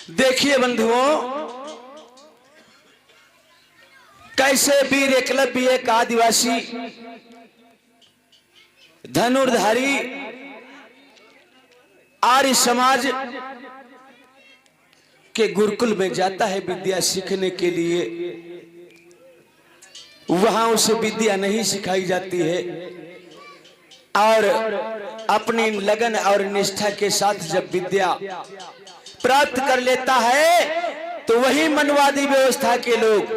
देखिए बंधुओं, कैसे वीर एकलव्य एक आदिवासी धनुर्धारी आर्य समाज के गुरुकुल में जाता है विद्या सीखने के लिए। वहां उसे विद्या नहीं सिखाई जाती है और अपनी लगन और निष्ठा के साथ जब विद्या प्राप्त कर लेता है तो वही मनवादी व्यवस्था के लोग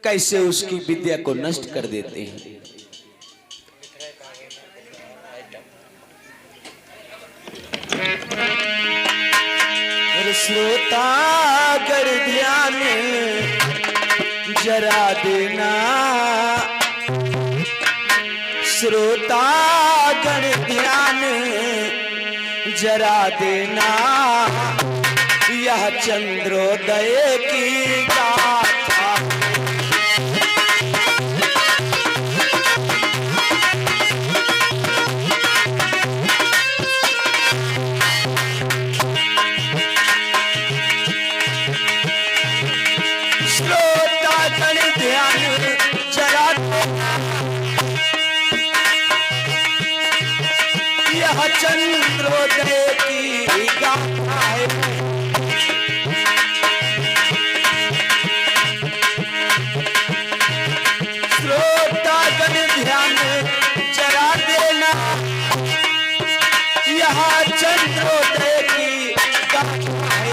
कैसे उसकी विद्या को नष्ट कर देते हैं। श्रोता कर ध्यान जरा देना, श्रोता कर ध्यान जरा देना, यह चंद्रोदय की गाथा। श्रोता कर ध्यान जरा देना, यह चंद्रोदय की गाथा है। श्रोता कर ध्यान जरा देना, यह चंद्रोदय की गाथा है।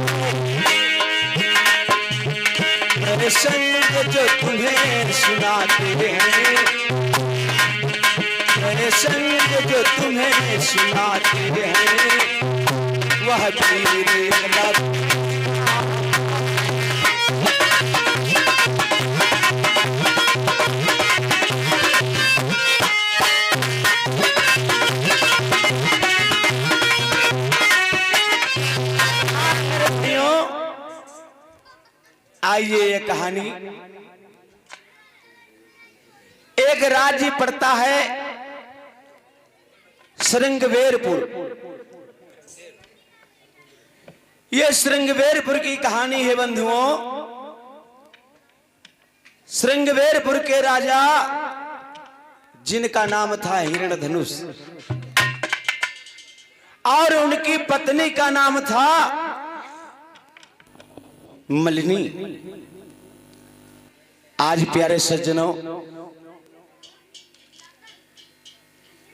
मेरे संग जो तुम्हें सुनाते हैं, मेरे संग जो तुम्हें सुनाते हैं, वह वीर एकलव्य। आइए ये कहानी, एक राज्य पड़ता है श्रृंगवेरपुर। ये श्रृंगवेरपुर की कहानी है बंधुओं। श्रृंगवेरपुर के राजा जिनका नाम था हिरण्यधनुष और उनकी पत्नी का नाम था मलिनी। आज प्यारे सज्जनों,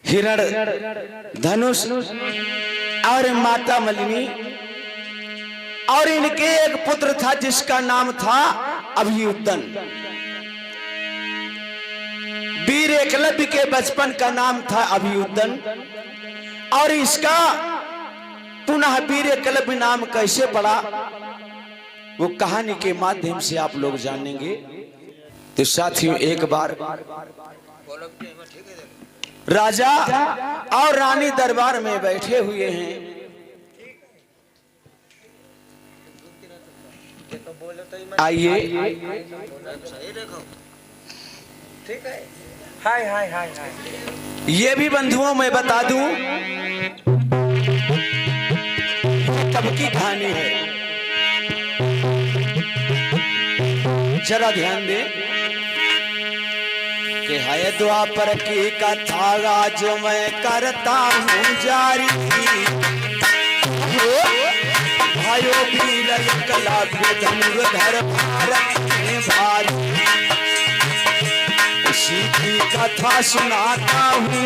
हिरण्यधनुष और माता मलिनी और इनके एक पुत्र था जिसका नाम था अभियुद्धन। वीर एकलव्य के बचपन का नाम था अभियुद्धन और इसका पुनः वीर एकलव्य नाम कैसे पड़ा वो कहानी के माध्यम से आप लोग जानेंगे। तो साथियों, एक बार राजा और रानी दरबार में बैठे हुए हैं। आइए, हाय हाय हाय हाय। ये भी बंधुओं मैं बता दूं कब की कहानी है, जरा ध्यान दे कि है द्वापर की कथा आज मैं करता हूँ जारी। भाइयों वीर एकलव्य धनुर्धर भारत में भारी, उसी की कथा सुनाता हूँ।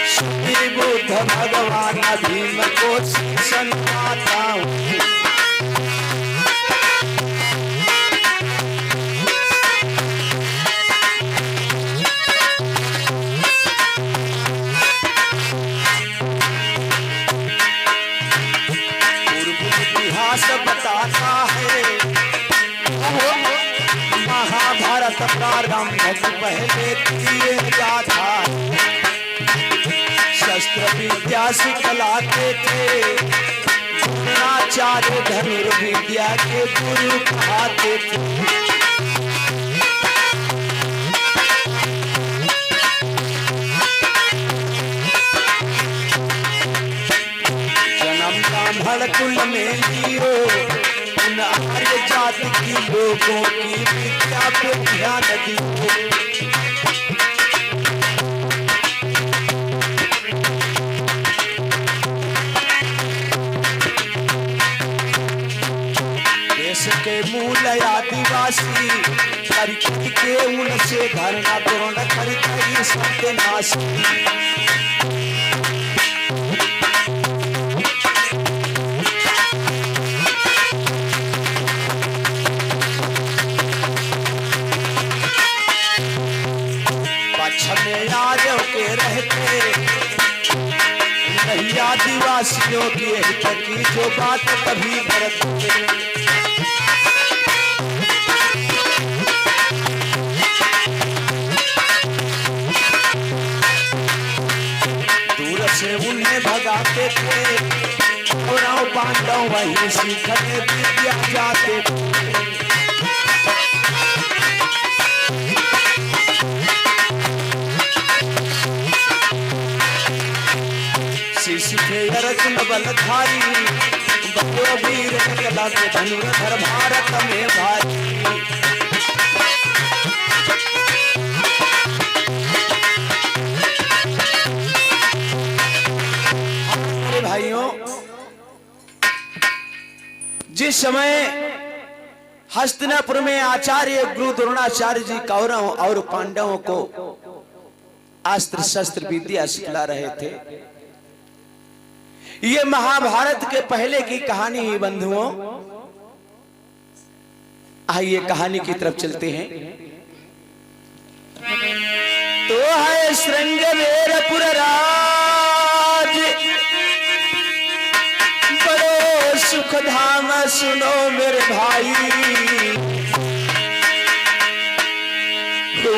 श्री बुद्ध भगवान भीम को सुनाता हूँ। बताता है महाभारत प्रारंभ पहले किए गाथा। शस्त्र विद्या सिखलाते थे, द्रोणाचार्य धनुर्विद्या के गुरु कहते थे। जन्म का भड़क गुरुकुल में लियो, उन आर्य जाति की लोगों की विद्या पे ध्यान दियो। देश के मूल आदिवासी करके के उनसे धरना पूर्ण करके सत्यनाशी। में आर्यों के रहते नहीं आदिवासियों की हित की जो बात कभी करते। दूर से उन्हें भगाते थे और पांडव वहीं सीखने विद्या जाते थे। सीखे अर्जुन बलधारी बलो वीर कला के धनुर्धर भारत में भारी। हमारे भाइयों, जिस समय हस्तिनापुर में आचार्य गुरु द्रोणाचार्य जी कौरवों और पांडवों को अस्त्र शस्त्र विद्या सिखला रहे थे, ये महाभारत के पहले की कहानी ही बंधुओं। आइए कहानी की तरफ चलते हैं। तो है श्रृंगवेरपुर राज बड़ो सुख धाम, सुनो मेरे भाई।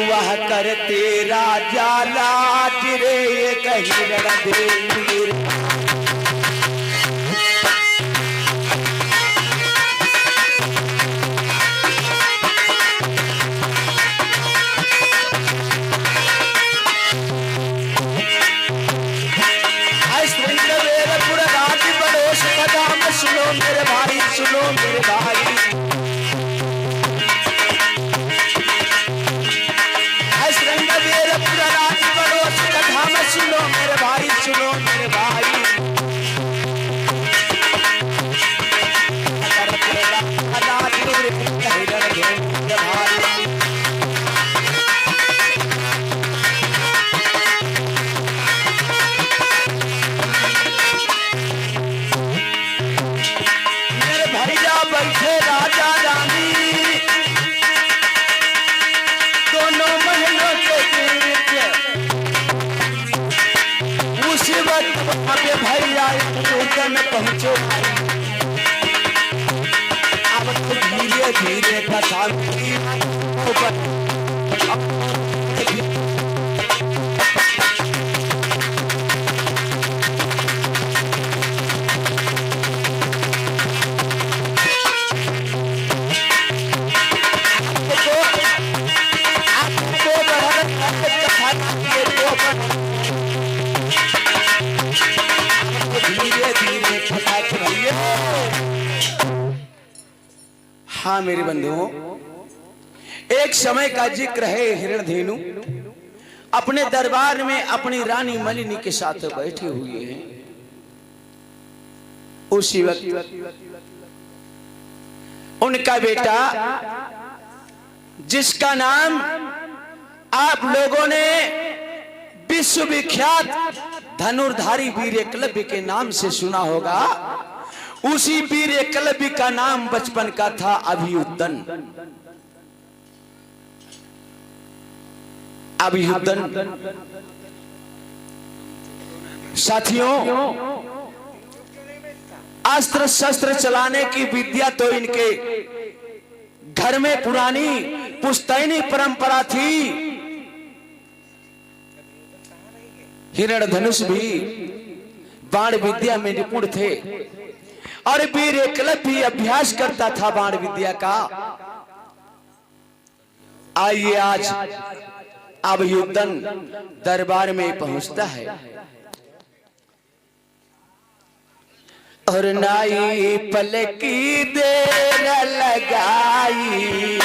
वह करते राजा लाज रे कहीं रणधीर। सुनो मेरे भाई, सुनो मेरे भाई। श्रृंगवेरपुर राज बड़ो सुख धाम, सुनो मेरे भाई, सुनो मेरे भाई। बैठे राजा रानी दोनों महलों के बीच, उसी वक्त वहां पे भैया पूजन पहुंचो। अब तो धीरे धीरे कथा हाँ मेरे बंधुओं, एक समय का जिक्र है। हिरण्यधेनु अपने दरबार में अपनी रानी मलिनी के साथ बैठे हुए हैं। उसी वक्त उनका बेटा, जिसका नाम आप लोगों ने विश्वविख्यात धनुर्धारी वीर एकलव्य के नाम से सुना होगा, उसी वीर एकलव्य का नाम बचपन का था अभियुद्धन। अभियुद्धन साथियों, अस्त्र शस्त्र चलाने की विद्या तो इनके घर में पुरानी पुश्तैनी परंपरा थी। हिरण्यधनुष भी बाण विद्या में निपुण थे और वीर एकलव्य भी अभ्यास करता था बाण विद्या का। आइए आज अभियुद्धन दरबार में पहुंचता है। और नाई पलकी देर लगाई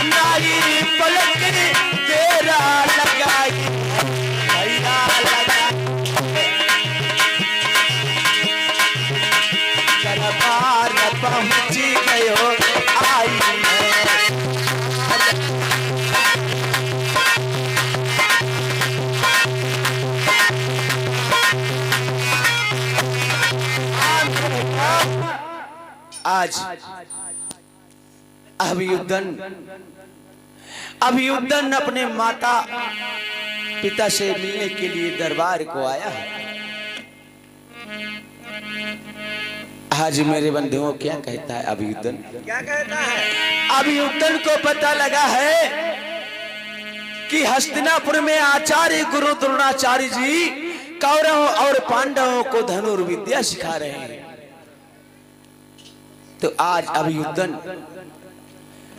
नाई पलकी देर लगाई भैया लगा दरबार पहुंची गयो आई आज अभियुद्धन अपने माता पिता से मिलने के लिए दरबार को आया है। आज मेरे बंधुओं क्या कहता है अभियुद्धन? क्या कहता है? अभियुद्धन को पता लगा है कि हस्तिनापुर में आचार्य गुरु द्रोणाचार्य जी कौरवों और पांडवों को धनुर्विद्या सिखा रहे हैं। तो आज अभियुद्धन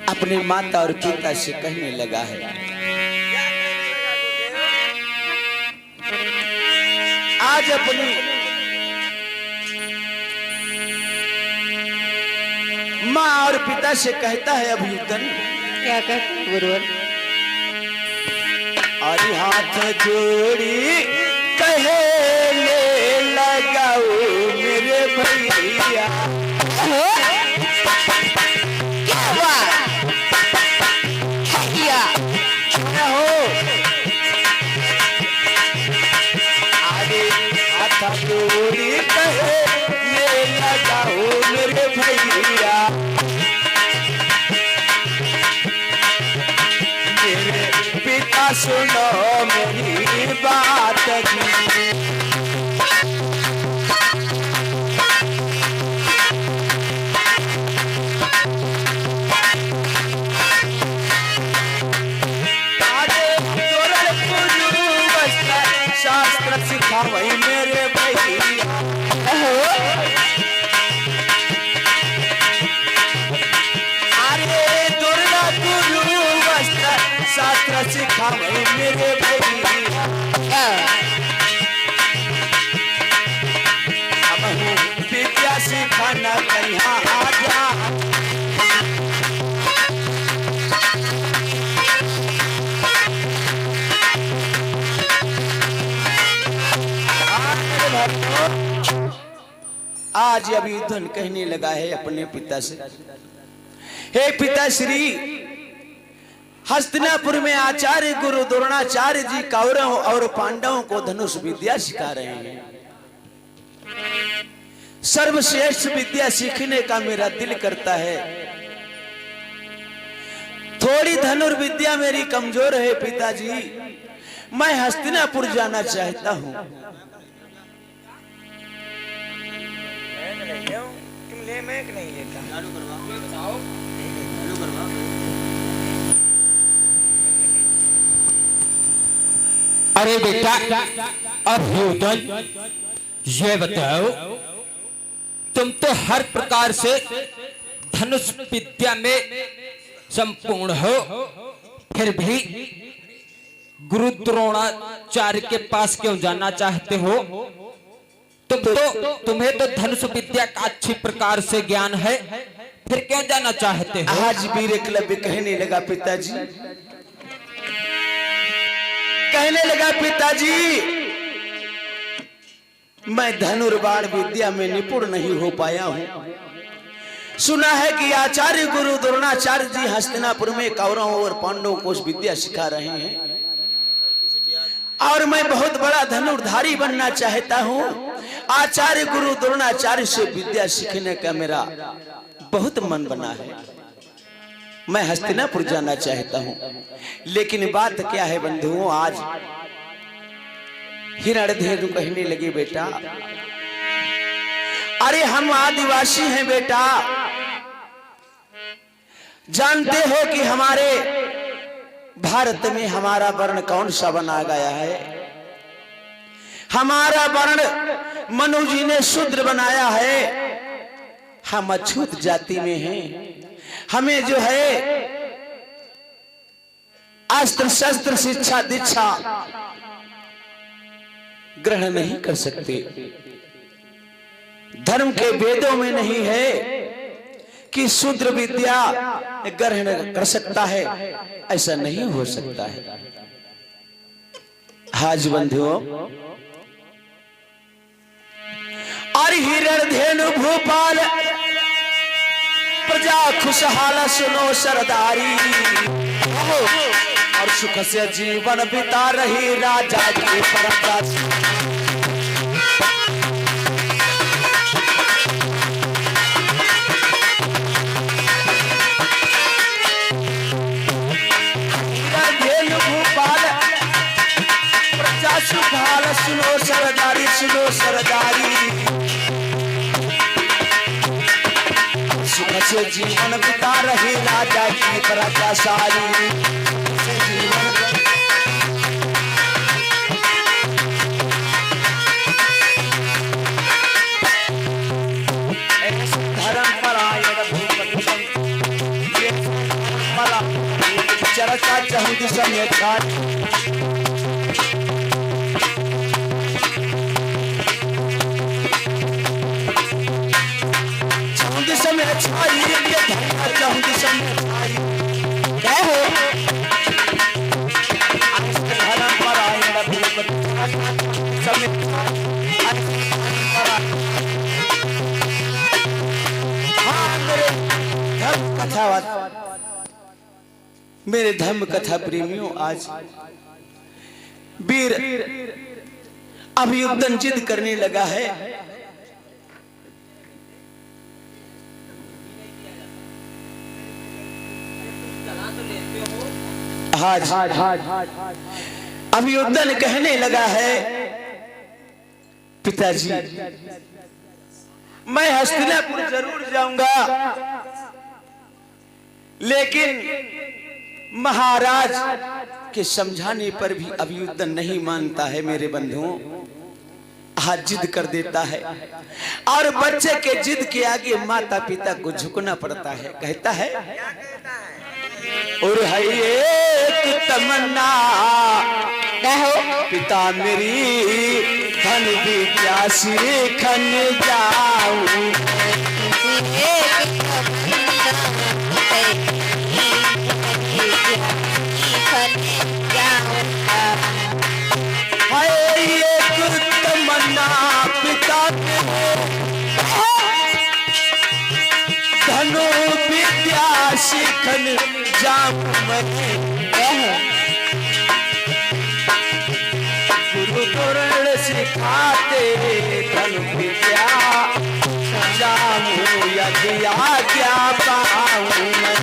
अपने माता और पिता से कहने लगा है, आज अपनी माँ और पिता से कहता है अभियुद्धन। क्या कहते हैं गुरुवर? और हाथ जोड़ी कहे ले लगाओ मेरे भैया। जोड़ी कहे ये लगाओ मेरे भैया, मेरे पिता सुनो मेरी बात जी। शास्त्र सिखावई मेरे भैया, अरे दुर्गा गुरु वस्त्र शास्त्र सिखावई मेरे भैया। अब विद्या सिखाना कहाँ आ जा। आज अभियुद्धन कहने लगा है अपने पिता से, हे पिताश्री, हस्तिनापुर में आचार्य गुरु द्रोणाचार्य जी कौरवों और पांडवों को धनुष विद्या सिखा रहे हैं। सर्वश्रेष्ठ विद्या सीखने का मेरा दिल करता है। थोड़ी धनुर्विद्या मेरी कमजोर है पिताजी, मैं हस्तिनापुर जाना चाहता हूँ। तुम ले मैं नहीं लेता। अरे बेटा अभियुद्धन, ये बताओ, तुम तो हर प्रकार से धनुष विद्या में संपूर्ण हो, फिर भी गुरु द्रोणाचार्य के पास क्यों जाना चाहते हो? तुम्हें तो धनुष विद्या का अच्छी प्रकार से ज्ञान है, फिर क्यों जाना चाहते हो? आज वीर एकलव्य कहने लगा पिताजी, कहने लगा पिताजी, मैं धनुर्बाण विद्या में निपुण नहीं हो पाया हूं। सुना है कि आचार्य गुरु द्रोणाचार्य जी हस्तिनापुर में कौरवों और पांडवों को विद्या सिखा रहे हैं, और मैं बहुत बड़ा धनुर्धारी बनना चाहता हूँ। आचार्य गुरु द्रोणाचार्य से विद्या सीखने का मेरा बहुत मन बना है। मैं हस्तिनापुर जाना चाहता हूँ, लेकिन बात क्या है बंधुओं, आज हिरण्यधेनु कहने लगे, बेटा अरे हम आदिवासी हैं बेटा, जानते हो कि हमारे भारत में हमारा वर्ण कौन सा बना गया है? हमारा वर्ण मनु जी ने शूद्र बनाया है। हम अछूत जाति में हैं, हमें जो है अस्त्र शस्त्र शिक्षा दीक्षा ग्रहण नहीं कर सकते। धर्म के वेदों में नहीं है कि शूद्र विद्या ग्रहण कर सकता है, ऐसा नहीं हो सकता है। हाज बंधुओं, और हिरण धेनु भूपाल प्रजा खुशहाल सुनो सरदारी, और सुख से जीवन बिता रही राजा की परंपरा। सुखाल सुनो सरदारी, सुनो सरदारी, सुख से जीवन बिता रही राजा की प्रजाशाली। धर्म परायण भूपति चरचा चहुदी समय छाई, ये धरना चाहूंगी समय छाई। क्या हो धर्म परायण भूपति समय मेरे धर्म कथा प्रेमियों, आज वीर अभियुद्धन जिद करने लगा है। अभियुद्धन कहने लगा है, पिताजी मैं हस्तिनापुर जरूर जाऊंगा, लेकिन महाराज के समझाने पर भी अभियुद्धन नहीं मानता है। मेरे बंधुओं, हाथ जिद कर देता है, और बच्चे के जिद के आगे माता पिता को झुकना पड़ता है। कहता है, और है एक तमन्ना पिता मेरी धन विद्या सीखन जाऊं, तमन्ना पिता धनु विद्या सीखन जाऊं मैं, गुरु पुराण सिखाते धनु विद्या जाऊं, यदि आज्ञा पाऊं मैं।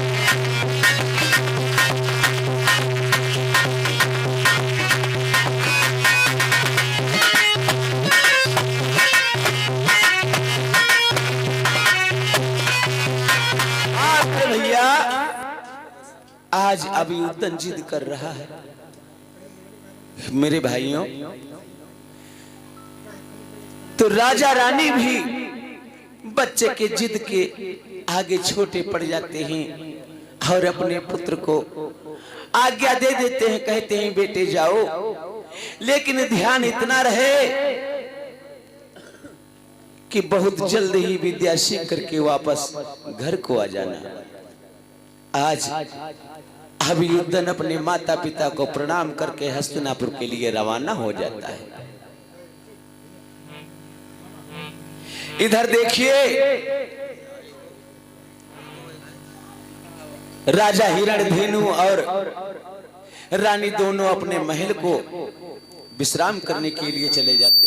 भैया आज अभियुद्धन जिद कर रहा है। मेरे भाइयों, तो राजा रानी भी बच्चे के जिद के आगे छोटे पड़ जाते हैं और अपने पुत्र को आज्ञा दे देते हैं, कहते हैं बेटे जाओ, लेकिन ध्यान इतना रहे कि बहुत जल्द ही विद्या सीख करके वापस घर को आ जाना। आज अभियुद्धन अपने माता पिता को प्रणाम करके हस्तिनापुर के लिए रवाना हो जाता है। इधर देखिए, राजा हिरण्यधेनु और रानी दोनों अपने महल को विश्राम करने के लिए चले जाते हैं।